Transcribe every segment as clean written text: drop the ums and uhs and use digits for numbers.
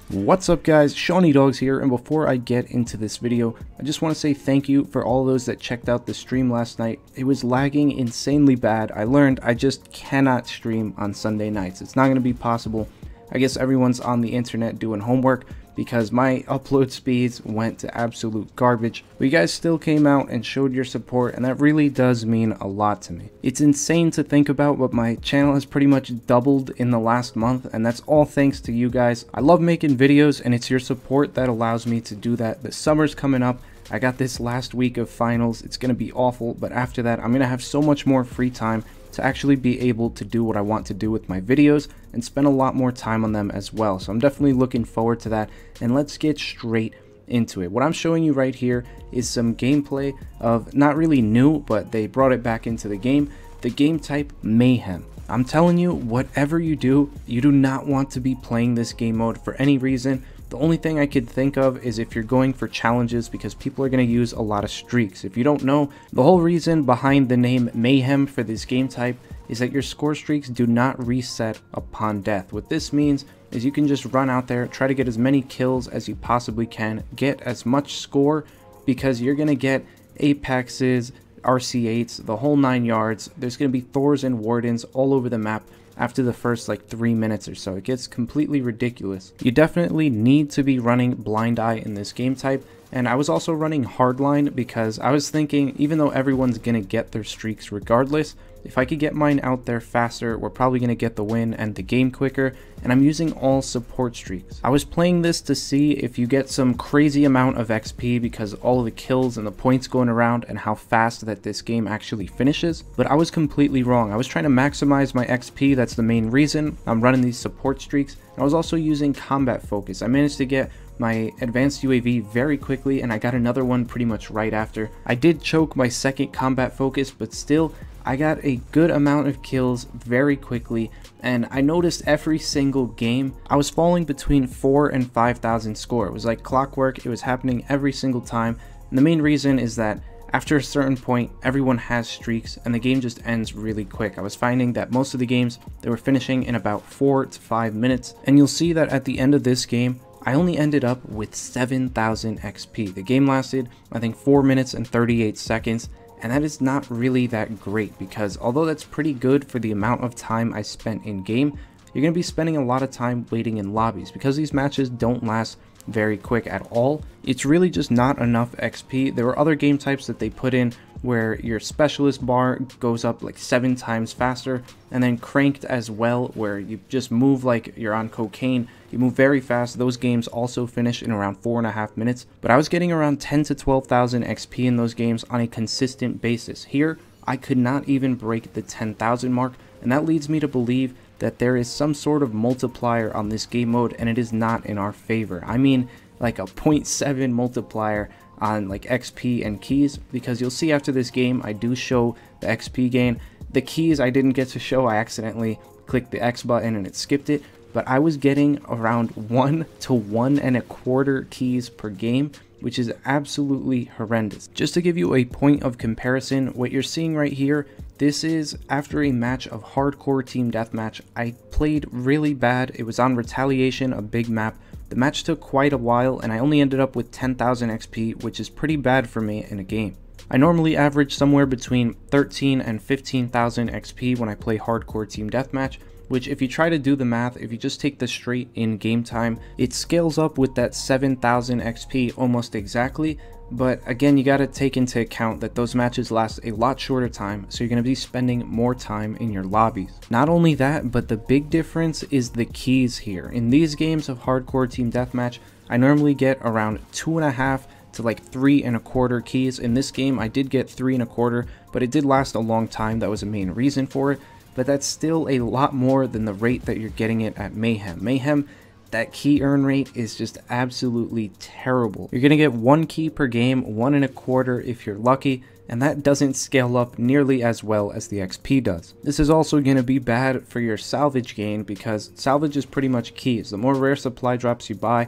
What's up guys, SeanEDawgz here, and before I get into this video, I just want to say thank you for all those that checked out the stream last night. It was lagging insanely bad. I learned I just cannot stream on Sunday nights. It's not going to be possible. I guess everyone's on the internet doing homework because my upload speeds went to absolute garbage. But you guys still came out and showed your support, and that really does mean a lot to me. It's insane to think about, but my channel has pretty much doubled in the last month, and that's all thanks to you guys. I love making videos, and it's your support that allows me to do that. The summer's coming up. I got this last week of finals. It's going to be awful, but after that, I'm going to have so much more free time to actually be able to do what I want to do with my videos and spend a lot more time on them as well. So I'm definitely looking forward to that, and let's get straight into it. What I'm showing you right here is some gameplay of, not really new, but they brought it back into the game type Mayhem. I'm telling you, whatever you do not want to be playing this game mode for any reason. The only thing I could think of is if you're going for challenges, because people are going to use a lot of streaks. If you don't know, the whole reason behind the name Mayhem for this game type is that your score streaks do not reset upon death. What this means is you can just run out there, try to get as many kills as you possibly can, get as much score, because you're going to get Apexes, RC8s, the whole 9 yards. There's going to be Thors and Wardens all over the map after the first like 3 minutes or so. It gets completely ridiculous. You definitely need to be running Blind Eye in this game type, and I was also running Hardline because I was thinking, even though everyone's gonna get their streaks regardless, if I could get mine out there faster, we're probably gonna get the win and the game quicker, and I'm using all support streaks. I was playing this to see if you get some crazy amount of XP because all of the kills and the points going around and how fast that this game actually finishes, but I was completely wrong. I was trying to maximize my XP. That's the main reason I'm running these support streaks. And I was also using combat focus. I managed to get my advanced UAV very quickly, and I got another one pretty much right after. I did choke my second combat focus, but still I got a good amount of kills very quickly, and I noticed every single game I was falling between 4,000 and 5,000 score. It was like clockwork. It was happening every single time, and the main reason is that after a certain point, everyone has streaks and the game just ends really quick. I was finding that most of the games, they were finishing in about 4 to 5 minutes, and you'll see that at the end of this game, I only ended up with 7,000 XP. The game lasted, I think, 4 minutes and 38 seconds, and that is not really that great, because although that's pretty good for the amount of time I spent in game, you're going to be spending a lot of time waiting in lobbies because these matches don't last very quick at all. It's really just not enough XP. There were other game types that they put in where your specialist bar goes up like 7 times faster, and then cranked as well, where you just move like you're on cocaine. You move very fast. Those games also finish in around 4.5 minutes, but I was getting around 10 to 12,000 XP in those games on a consistent basis. Here, I could not even break the 10,000 mark, and that leads me to believe that there is some sort of multiplier on this game mode, and it is not in our favor. I mean, like a 0.7 multiplier on like XP and keys, because you'll see after this game I do show the XP gain. The keys I didn't get to show. I accidentally clicked the X button and it skipped it, but I was getting around 1 to 1.25 keys per game, which is absolutely horrendous. Just to give you a point of comparison, what you're seeing right here, this is after a match of hardcore team deathmatch. I played really bad. It was on Retaliation, a big map. The match took quite a while, and I only ended up with 10,000 XP, which is pretty bad for me in a game. I normally average somewhere between 13 and 15,000 XP when I play hardcore team deathmatch, which, if you try to do the math, if you just take the straight in game time, it scales up with that 7,000 XP almost exactly. But again, you got to take into account that those matches last a lot shorter time, so you're going to be spending more time in your lobbies. Not only that, but the big difference is the keys here. In these games of hardcore team deathmatch, I normally get around 2.5 to like 3.25 keys. In this game, I did get 3.25, but it did last a long time. That was a main reason for it, but that's still a lot more than the rate that you're getting it at Mayhem. Mayhem, that key earn rate is just absolutely terrible. You're gonna get 1 key per game, 1.25 if you're lucky, and that doesn't scale up nearly as well as the XP does. This is also gonna be bad for your salvage gain, because salvage is pretty much keys. The more rare supply drops you buy,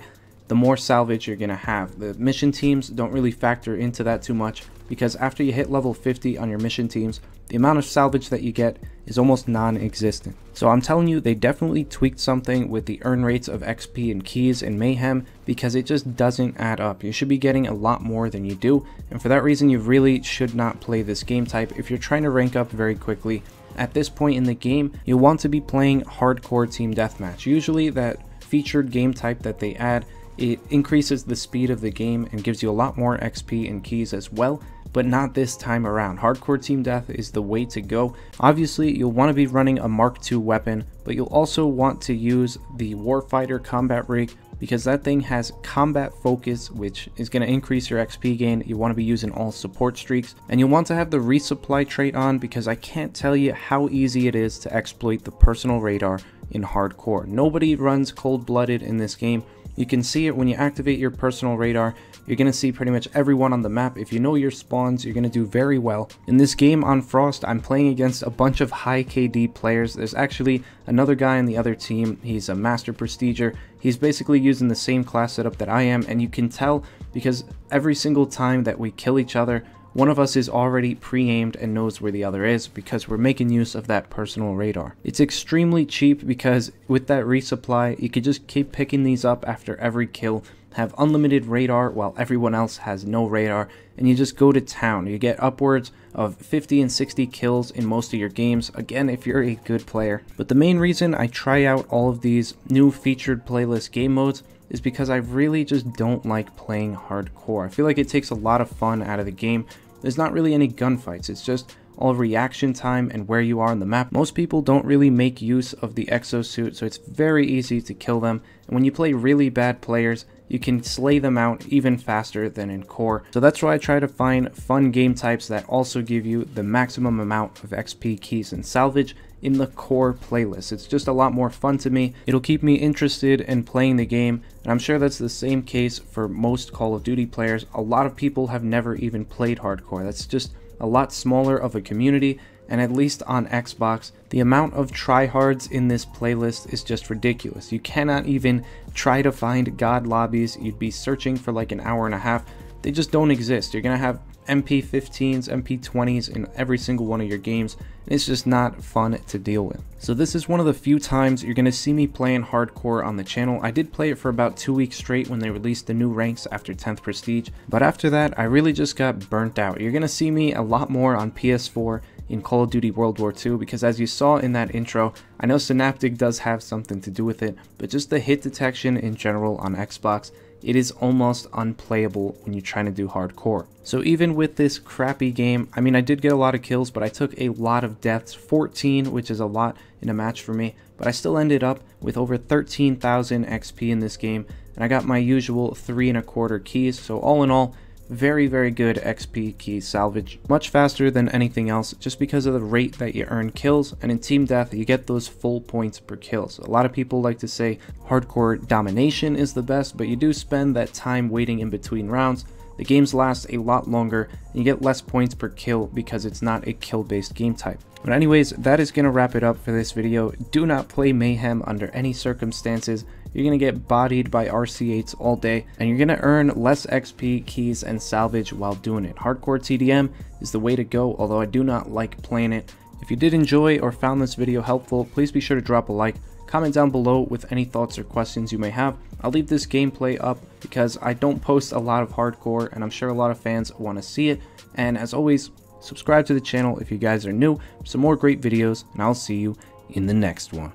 the more salvage you're gonna have. The mission teams don't really factor into that too much. because after you hit level 50 on your mission teams, the amount of salvage that you get is almost non-existent. So I'm telling you, they definitely tweaked something with the earn rates of XP and keys in Mayhem, because it just doesn't add up. You should be getting a lot more than you do, and for that reason you really should not play this game type if you're trying to rank up very quickly. At this point in the game, you'll want to be playing hardcore team deathmatch. Usually that featured game type that they add, it increases the speed of the game and gives you a lot more XP and keys as well, but not this time around. Hardcore team death is the way to go. Obviously, you'll want to be running a Mark II weapon, but you'll also want to use the Warfighter combat rig, because that thing has combat focus, which is going to increase your XP gain. You want to be using all support streaks, and you'll want to have the resupply trait on, because I can't tell you how easy it is to exploit the personal radar in hardcore. Nobody runs cold-blooded in this game. You can see it when you activate your personal radar. You're going to see pretty much everyone on the map. If you know your spawns, you're going to do very well. In this game on Frost, I'm playing against a bunch of high KD players. There's actually another guy on the other team. He's a Master Prestiger. He's basically using the same class setup that I am, and you can tell because every single time that we kill each other, one of us is already pre-aimed and knows where the other is, because we're making use of that personal radar. It's extremely cheap because with that resupply, you could just keep picking these up after every kill, have unlimited radar while everyone else has no radar, and you just go to town. You get upwards of 50 and 60 kills in most of your games, again if you're a good player. But the main reason I try out all of these new featured playlist game modes is because I really just don't like playing hardcore. I feel like it takes a lot of fun out of the game. There's not really any gunfights, it's just all reaction time and where you are on the map. Most people don't really make use of the exosuit, so it's very easy to kill them, and when you play really bad players, you can slay them out even faster than in core. So that's why I try to find fun game types that also give you the maximum amount of XP, keys, and salvage in the core playlist. It's just a lot more fun to me. It'll keep me interested in playing the game, and I'm sure that's the same case for most Call of Duty players. A lot of people have never even played hardcore. That's just a lot smaller of a community, and at least on Xbox, the amount of tryhards in this playlist is just ridiculous. You cannot even try to find god lobbies. You'd be searching for like an hour and a half. They just don't exist. You're gonna have MP15s, MP20s in every single one of your games, and it's just not fun to deal with. So this is one of the few times you're going to see me playing hardcore on the channel. I did play it for about 2 weeks straight when they released the new ranks after 10th Prestige, but after that I really just got burnt out. You're going to see me a lot more on PS4 in Call of Duty World War II, because as you saw in that intro, I know Synaptic does have something to do with it, but just the hit detection in general on Xbox, it is almost unplayable when you're trying to do hardcore. So even with this crappy game, I mean, I did get a lot of kills, but I took a lot of deaths, 14, which is a lot in a match for me, but I still ended up with over 13,000 XP in this game, and I got my usual 3¼ keys, so all in all, very, very good XP key salvage. Much faster than anything else, just because of the rate that you earn kills, and in team death you get those full points per kill. So a lot of people like to say hardcore domination is the best, but you do spend that time waiting in between rounds. The games last a lot longer, and you get less points per kill because it's not a kill-based game type. But anyways, that is going to wrap it up for this video. Do not play Mayhem under any circumstances. You're going to get bodied by RC8s all day, and you're going to earn less XP, keys, and salvage while doing it. Hardcore TDM is the way to go, although I do not like playing it. If you did enjoy or found this video helpful, please be sure to drop a like. Comment down below with any thoughts or questions you may have. I'll leave this gameplay up because I don't post a lot of hardcore, and I'm sure a lot of fans want to see it. And as always, subscribe to the channel if you guys are new for some more great videos, and I'll see you in the next one.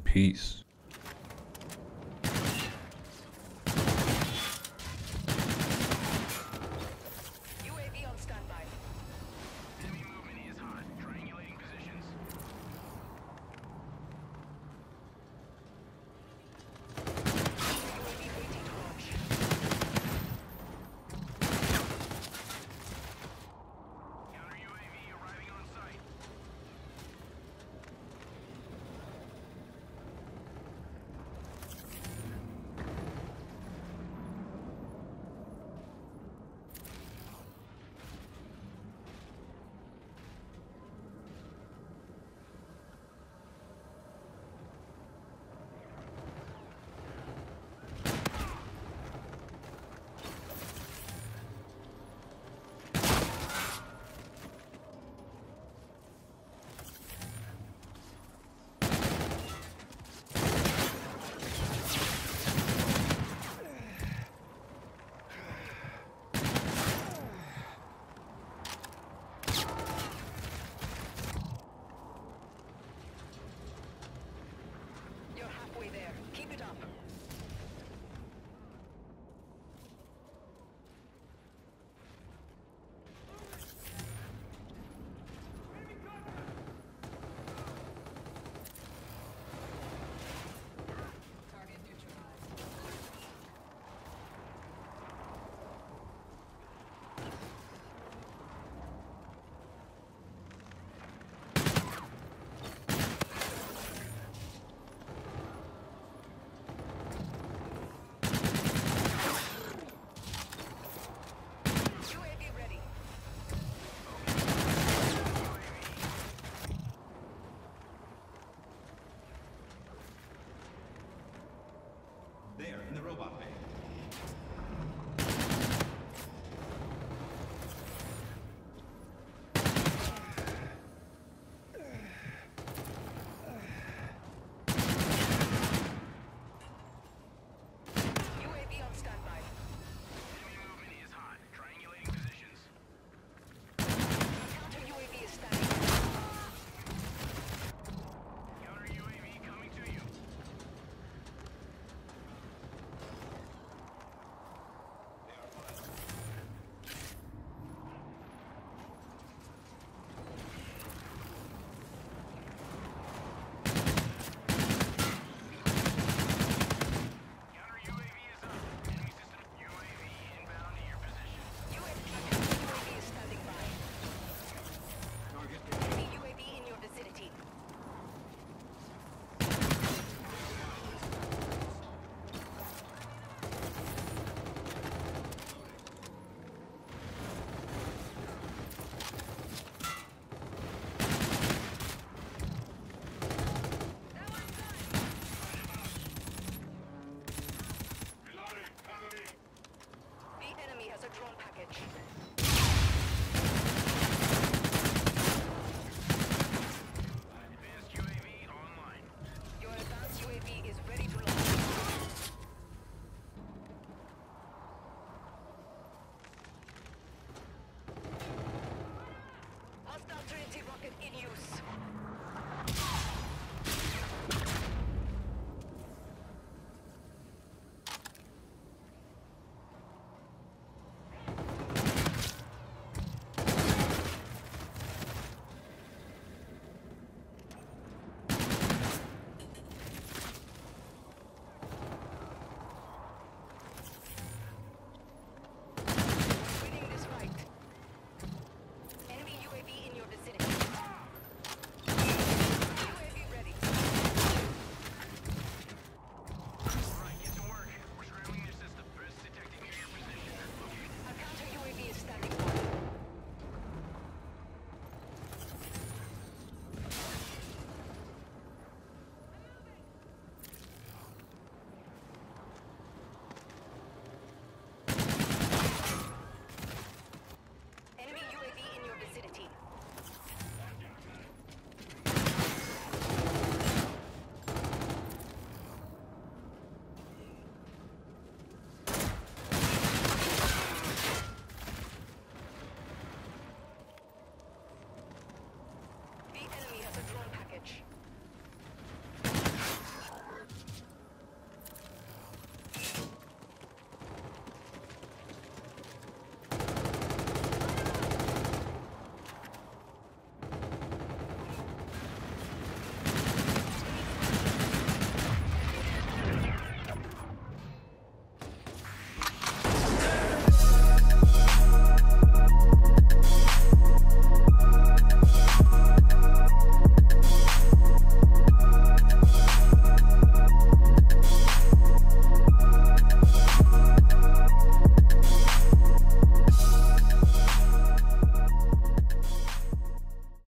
Peace.